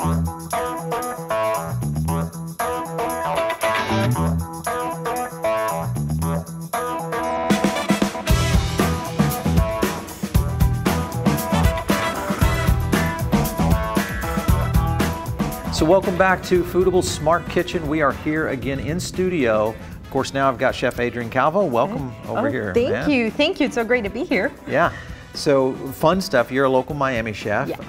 So welcome back to Foodable Smart Kitchen. We are here again in studio. Of course, now I've got Chef Adrianne Calvo. Welcome over here. Thank you. Thank you. It's so great to be here. Yeah. So fun stuff. You're a local Miami chef. Yes.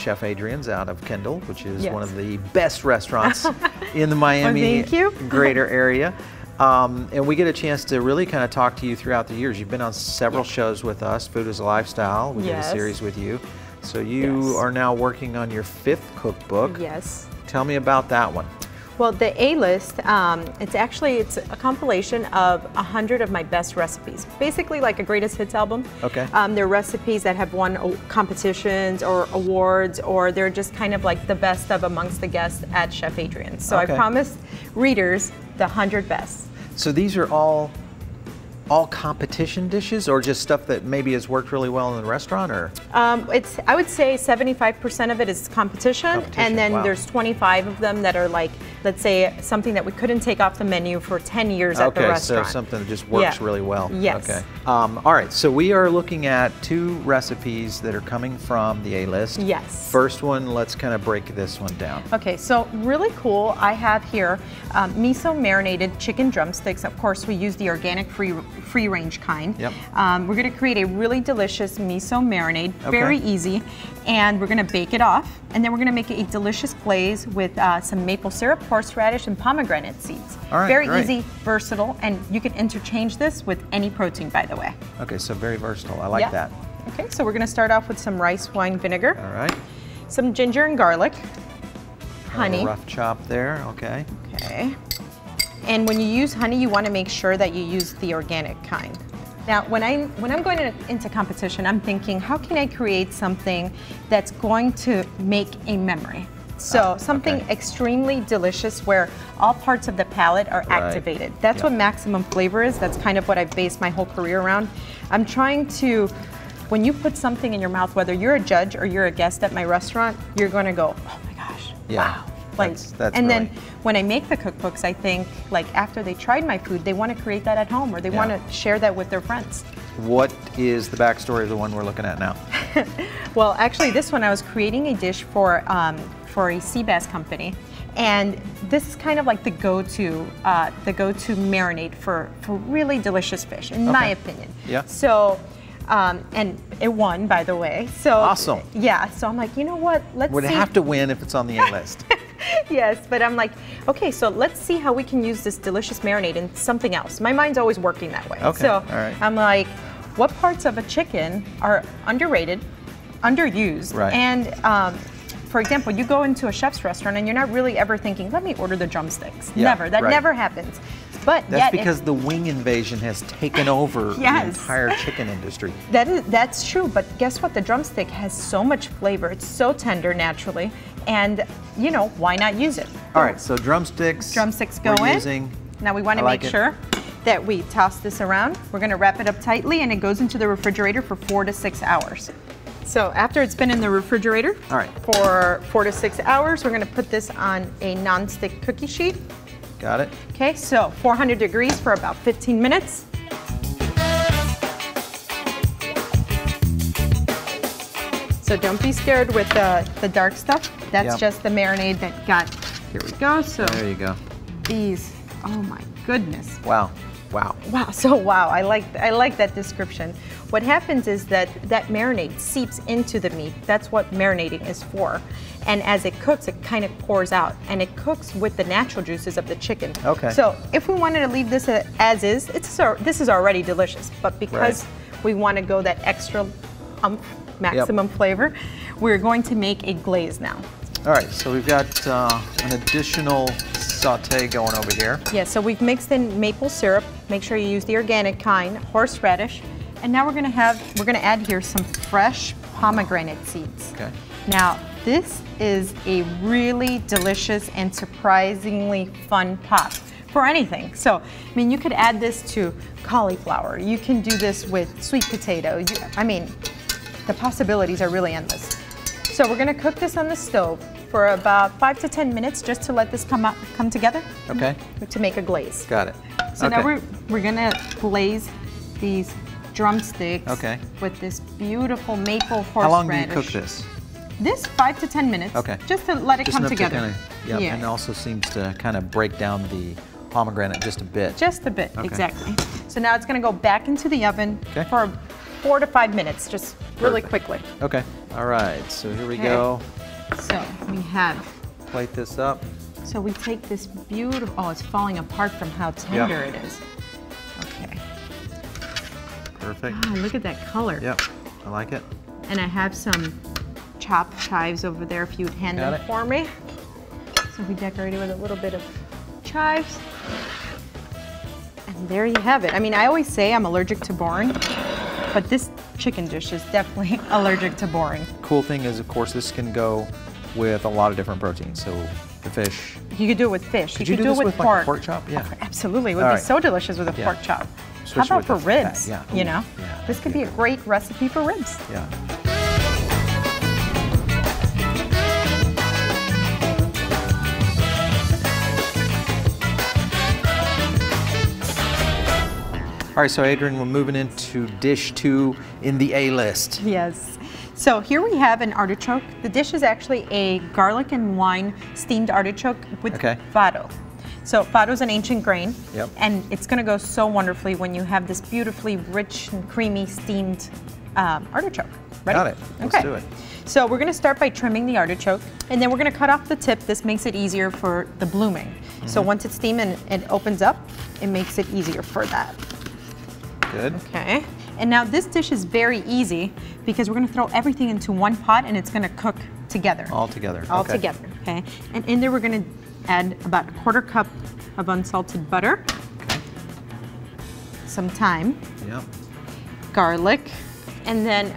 Chef Adrianne's out of Kendall, which is one of the best restaurants in the Miami greater area. And we get a chance to really kind of talk to you throughout the years. You've been on several shows with us. Food is a Lifestyle. We did a series with you. So you are now working on your 5th cookbook. Yes. Tell me about that one. Well, the A-list, it's a compilation of 100 of my best recipes. Basically like a greatest hits album. Okay. They're recipes that have won competitions or awards, or they're just kind of like the best of amongst the guests at Chef Adrianne. So I promised readers the 100 best. So these are all competition dishes, or just stuff that maybe has worked really well in the restaurant, or? I would say 75% of it is competition, and then there's 25 of them that are like, let's say, something that we couldn't take off the menu for 10 years at the restaurant. Okay, so something that just works really well. Yes. Okay. All right, so we are looking at 2 recipes that are coming from the A-list. Yes. First one, let's kind of break this one down. Okay, so really cool. I have here miso marinated chicken drumsticks. Of course, we use the organic free range kind. Yep. We're going to create a really delicious miso marinade, very easy, and we're going to bake it off, and then we're going to make a delicious glaze with some maple syrup, horseradish, and pomegranate seeds. All right, very easy, versatile, and you can interchange this with any protein, by the way. Okay, so very versatile. I like that. Okay, so we're going to start off with some rice wine vinegar. All right. Some ginger and garlic. Honey. A rough chop there. Okay. Okay. And when you use honey, you want to make sure that you use the organic kind. Now, when I'm going into competition, I'm thinking, how can I create something that's going to make a memory? So something extremely delicious where all parts of the palate are activated. That's what maximum flavor is. That's kind of what I've based my whole career around. I'm trying to, when you put something in your mouth, whether you're a judge or you're a guest at my restaurant, you're going to go, oh my gosh, wow. Like, and then when I make the cookbooks, I think like after they tried my food, they want to create that at home, or they want to share that with their friends. What is the backstory of the one we're looking at now? Well, actually, this one I was creating a dish for a sea bass company, and this is kind of like the go-to marinade for really delicious fish, in my opinion. Yeah. So. And it won, by the way. So awesome. Yeah. So I'm like, you know what? Let's Would it have to win if it's on the A-list? Yes, but I'm like, okay, so let's see how we can use this delicious marinade in something else. My mind's always working that way. Okay. So I'm like, what parts of a chicken are underrated, underused, and for example, you go into a chef's restaurant and you're not really ever thinking, let me order the drumsticks. Never. That never happens. But that's because the wing invasion has taken over the entire chicken industry. That's true, but guess what? The drumstick has so much flavor. It's so tender naturally, and you know, why not use it? All right, so drumsticks. Drumsticks go in. Now we want to make sure that we toss this around. We're going to wrap it up tightly, and it goes into the refrigerator for 4 to 6 hours. So after it's been in the refrigerator for 4 to 6 hours, we're going to put this on a non-stick cookie sheet. Got it. Okay, so 400 degrees for about 15 minutes. So don't be scared with the dark stuff. That's just the marinade that got, here we go. So there you go. These, oh my goodness. Wow. Wow. Wow, so wow, I like that description. What happens is that marinade seeps into the meat. That's what marinating is for. And as it cooks, it kind of pours out, and it cooks with the natural juices of the chicken. Okay. So if we wanted to leave this as is, this is already delicious, but because we want to go that extra maximum flavor, we're going to make a glaze now. All right, so we've got an additional saute going over here. Yeah, so we've mixed in maple syrup. Make sure you use the organic kind, horseradish, and now we're gonna add here some fresh pomegranate seeds. Okay. Now, this is a really delicious and surprisingly fun pop for anything. So, I mean, you could add this to cauliflower. You can do this with sweet potato. I mean, the possibilities are really endless. So we're gonna cook this on the stove for about 5 to 10 minutes just to let this come together. Okay. To make a glaze. Got it. So now we're gonna glaze these drumsticks with this beautiful maple horseradish. How long do you cook this? This 5 to 10 minutes. Okay. Just to let it come together. Yeah. And it also seems to kind of break down the pomegranate just a bit. Just a bit, exactly. So now it's gonna go back into the oven for 4 to 5 minutes, just really quickly. Okay. All right. So here we go. So we have. Plate this up. So we take this beautiful. Oh, it's falling apart from how tender it is. Okay. Perfect. Oh, look at that color. Yep. I like it. And I have some chopped chives over there if you'd hand them for me. So we decorated with a little bit of chives. And there you have it. I mean, I always say I'm allergic to boring, but this chicken dish is definitely allergic to boring. Cool thing is, of course, this can go with a lot of different proteins. So the fish. You could do it with fish. You could do it with pork. Like a pork chop? Yeah. Oh, absolutely. It would be so delicious with a pork chop. Especially how about for ribs? Yeah. You know? Yeah, this could be a great recipe for ribs. Yeah. All right, so Adrianne, we're moving into dish 2 in the A list. Yes. So here we have an artichoke. The dish is actually a garlic and wine steamed artichoke with fado. So fado is an ancient grain, and it's going to go so wonderfully when you have this beautifully rich and creamy steamed artichoke. Ready? Got it. Let's do it. So we're going to start by trimming the artichoke, and then we're going to cut off the tip. This makes it easier for the blooming. So once it's steamed and it opens up, it makes it easier for that. Good. Okay. And now this dish is very easy because we're going to throw everything into one pot and it's going to cook together. All together. All together. Okay. And in there we're going to add about a 1/4 cup of unsalted butter. Okay. Some thyme. Yep. Garlic. And then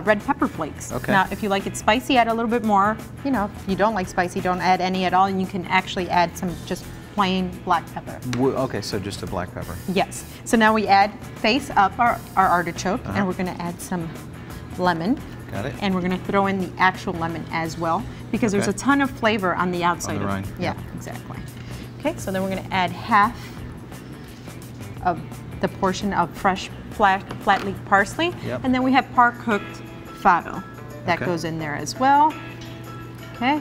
red pepper flakes. Okay. Now, if you like it spicy, add a little bit more. You know, if you don't like spicy, don't add any at all. And you can actually add some just plain black pepper. Okay, so just a black pepper. Yes. So now we add face up our artichoke, and we're going to add some lemon. Got it. And we're going to throw in the actual lemon as well, because there's a ton of flavor on the outside on the rind. Yeah, exactly. Okay, so then we're going to add half of the portion of fresh flat leaf parsley, and then we have par-cooked fado. That goes in there as well. Okay.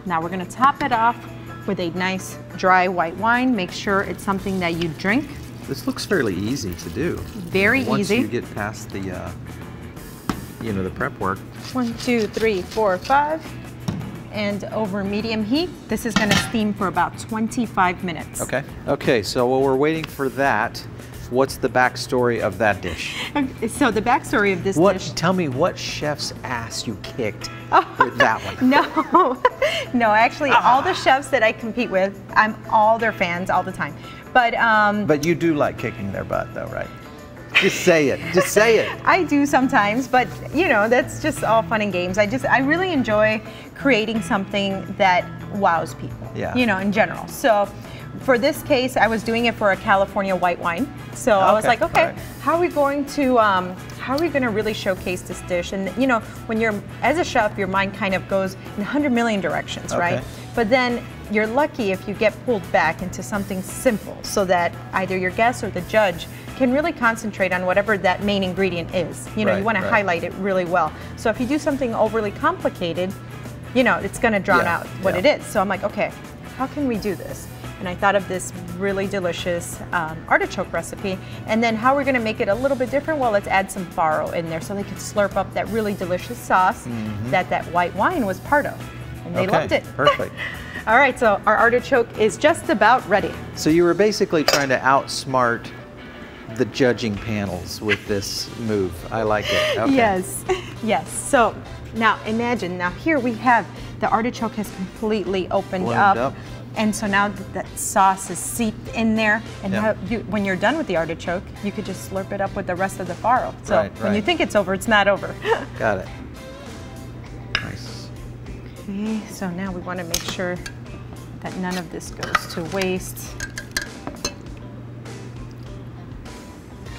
Now we're going to top it off with a nice dry white wine. Make sure it's something that you drink. This looks fairly easy to do. Very Once easy. Once you get past the, you know, the prep work. 1, 2, 3, 4, 5. And over medium heat, this is gonna steam for about 25 minutes. Okay. Okay, so while we're waiting for that, what's the backstory of that dish? So the backstory of this dish. Tell me what chef's ass you kicked with that one. No, actually, all the chefs that I compete with, I'm all their fans all the time. But you do like kicking their butt, though, right? Just say it. Just say it. I do sometimes, but you know, that's just all fun and games. I really enjoy creating something that wows people. Yeah. You know, in general. So for this case, I was doing it for a California white wine. So I was like, okay, how are we going to really showcase this dish? And you know, when you're as a chef, your mind kind of goes in 100 million directions, right? But then you're lucky if you get pulled back into something simple, so that either your guest or the judge can really concentrate on whatever that main ingredient is. You know, you want to highlight it really well. So if you do something overly complicated, you know, it's going to drown out what it is. So I'm like, okay, how can we do this? And I thought of this really delicious artichoke recipe. And then how we're going to make it a little bit different? Well, let's add some farro in there so they could slurp up that really delicious sauce that white wine was part of. And they loved it. Perfect. All right, so our artichoke is just about ready. So you were basically trying to outsmart the judging panels with this move. I like it. Okay. Yes, yes. So now imagine, now here we have the artichoke has completely opened up. And so now that sauce is seeped in there, and now when you're done with the artichoke, you could just slurp it up with the rest of the farro. So when you think it's over, it's not over. Got it. Nice. Okay, so now we want to make sure that none of this goes to waste.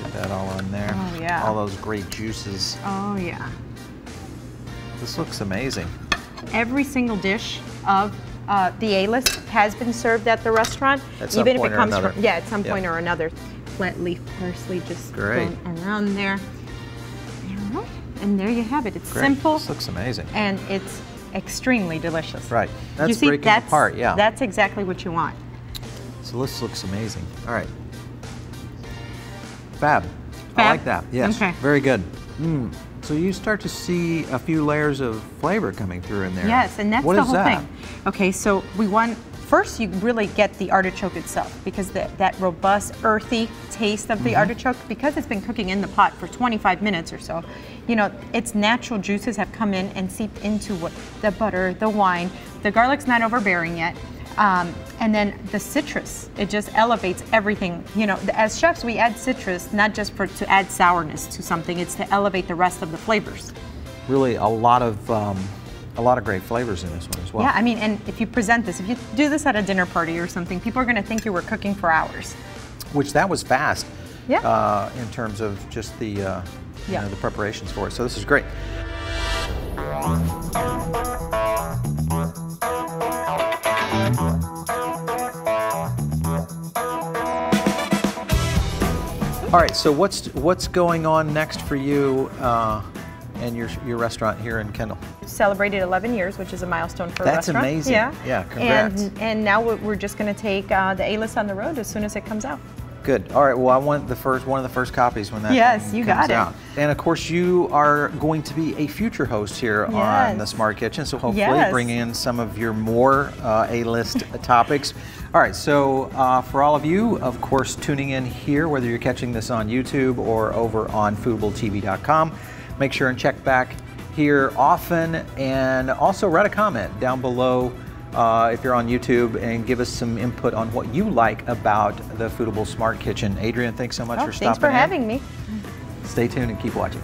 Get that all on there. Oh yeah. All those great juices. Oh yeah. This looks amazing. Every single dish of the A-list has been served at the restaurant. At some even point if it comes or another. from, yeah, at some point or another. Flat leaf parsley just going around there. And there you have it. It's simple. This looks amazing. And it's extremely delicious. Right. That's you see, breaking apart, yeah. That's exactly what you want. So this looks amazing. All right. Fab. I like that. Yes. Okay. Very good. So you start to see a few layers of flavor coming through in there. Yes, and that's what the is whole that? thing. Okay, so we want, first you really get the artichoke itself, because that robust, earthy taste of the artichoke, because it's been cooking in the pot for 25 minutes or so, you know, its natural juices have come in and seeped into the butter, the wine. The garlic's not overbearing yet. And then the citrus, it just elevates everything. You know, as chefs, we add citrus not just to add sourness to something, it's to elevate the rest of the flavors. Really a lot of great flavors in this one as well. Yeah, I mean, and if you present this, if you do this at a dinner party or something, people are going to think you were cooking for hours. Which that was fast. Yeah. In terms of just the you know, the preparations for it. So this is great. All right, so what's going on next for you and your restaurant here in Kendall? Celebrated 11 years, which is a milestone for a restaurant. That's amazing. Yeah, congrats. And now we're just going to take the A-list on the road as soon as it comes out. Good. All right. Well, I want one of the first copies when that comes out. And of course, you are going to be a future host here on the Smart Kitchen, so hopefully bring in some of your more A-list topics. All right. So for all of you, of course, tuning in here, whether you're catching this on YouTube or over on foodabletv.com, make sure and check back here often, and also write a comment down below. If you're on YouTube, and give us some input on what you like about the Foodable Smart Kitchen. Adrianne, thanks so much for stopping in. Thanks for having me. Stay tuned and keep watching.